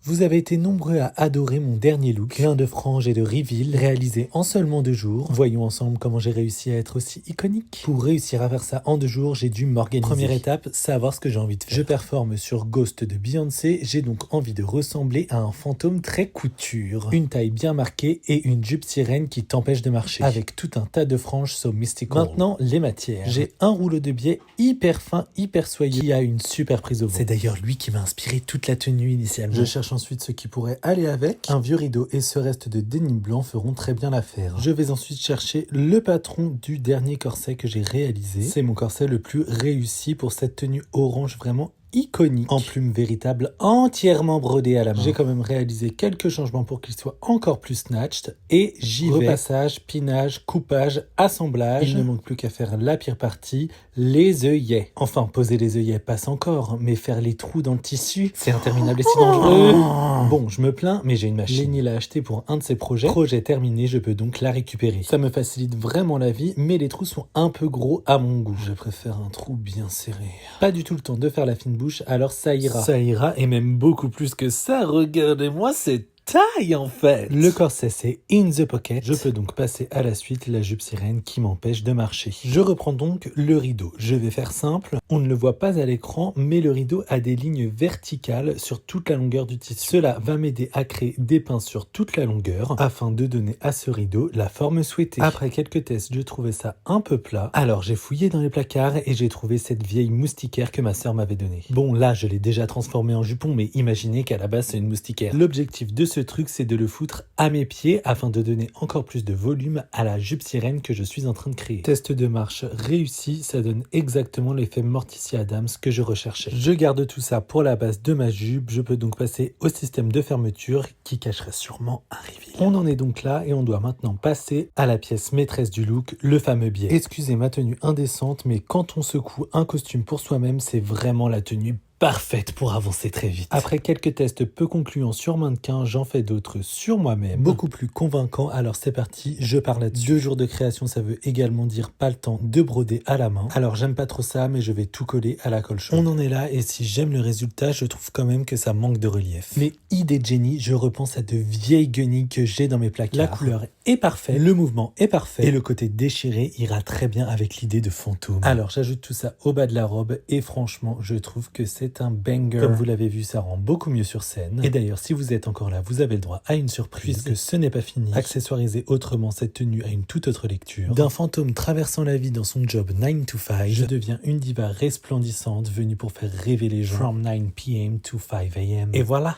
Vous avez été nombreux à adorer mon dernier look, plein de franges et de reveals, réalisé en seulement 2 jours. Voyons ensemble comment j'ai réussi à être aussi iconique. Pour réussir à faire ça en 2 jours, j'ai dû m'organiser. Première étape, savoir ce que j'ai envie de faire. Je performe sur Ghost de Beyoncé, j'ai donc envie de ressembler à un fantôme très couture. Une taille bien marquée et une jupe sirène qui t'empêche de marcher, avec tout un tas de franges so mystical. Maintenant, les matières. J'ai un rouleau de biais hyper fin, hyper soyeux, qui a une super prise au vent. C'est d'ailleurs lui qui m'a inspiré toute la tenue initialement. Je cherche ensuite ce qui pourrait aller avec. Un vieux rideau et ce reste de denim blanc feront très bien l'affaire. Je vais ensuite chercher le patron du dernier corset que j'ai réalisé. C'est mon corset le plus réussi pour cette tenue orange vraiment iconique, en plume véritable, entièrement brodée à la main. J'ai quand même réalisé quelques changements pour qu'il soit encore plus snatched, et j'y vais. Repassage, pinage, coupage, assemblage. Il ne manque plus qu'à faire la pire partie, les œillets. Enfin, poser les œillets passe encore, mais faire les trous dans le tissu, c'est interminable et si dangereux. Bon, je me plains, mais j'ai une machine. Lenny l'a acheté pour un de ses projets. Projet terminé, je peux donc la récupérer. Ça me facilite vraiment la vie, mais les trous sont un peu gros à mon goût. Je préfère un trou bien serré. Pas du tout le temps de faire la fine bouche, alors ça ira. Ça ira, et même beaucoup plus que ça. Regardez-moi cette taille en fait. Le corset c'est in the pocket. Je peux donc passer à la suite, la jupe sirène qui m'empêche de marcher. Je reprends donc le rideau. Je vais faire simple. On ne le voit pas à l'écran, mais le rideau a des lignes verticales sur toute la longueur du tissu. Cela va m'aider à créer des pins sur toute la longueur afin de donner à ce rideau la forme souhaitée. Après quelques tests, je trouvais ça un peu plat. Alors j'ai fouillé dans les placards et j'ai trouvé cette vieille moustiquaire que ma sœur m'avait donnée. Bon, là je l'ai déjà transformée en jupon, mais imaginez qu'à la base c'est une moustiquaire. L'objectif de ce truc, c'est de le foutre à mes pieds afin de donner encore plus de volume à la jupe sirène que je suis en train de créer. Test de marche réussi, ça donne exactement l'effet Morticia Adams que je recherchais. Je garde tout ça pour la base de ma jupe, je peux donc passer au système de fermeture qui cacherait sûrement un reveal. On en est donc là et on doit maintenant passer à la pièce maîtresse du look, le fameux biais. Excusez ma tenue indécente, mais quand on secoue un costume pour soi-même, c'est vraiment la tenue parfaite pour avancer très vite. Après quelques tests peu concluants sur mannequin, j'en fais d'autres sur moi-même, beaucoup plus convaincants. Alors c'est parti, je pars là-dessus. 2 jours de création, ça veut également dire pas le temps de broder à la main. Alors j'aime pas trop ça, mais je vais tout coller à la colle chaude. On en est là, et si j'aime le résultat, je trouve quand même que ça manque de relief. Mais idée de génie, je repense à de vieilles guenilles que j'ai dans mes placards. La couleur est parfaite, le mouvement est parfait, et le côté déchiré ira très bien avec l'idée de fantôme. Alors j'ajoute tout ça au bas de la robe, et franchement, je trouve que c'est un banger. Comme vous l'avez vu, ça rend beaucoup mieux sur scène. Et d'ailleurs, si vous êtes encore là, vous avez le droit à une surprise, puisque ce n'est pas fini. Accessoiriser autrement cette tenue à une toute autre lecture. D'un fantôme traversant la vie dans son job 9 to 5, je deviens une diva resplendissante venue pour faire rêver les gens. From 9 p.m. to 5 a.m. Et voilà.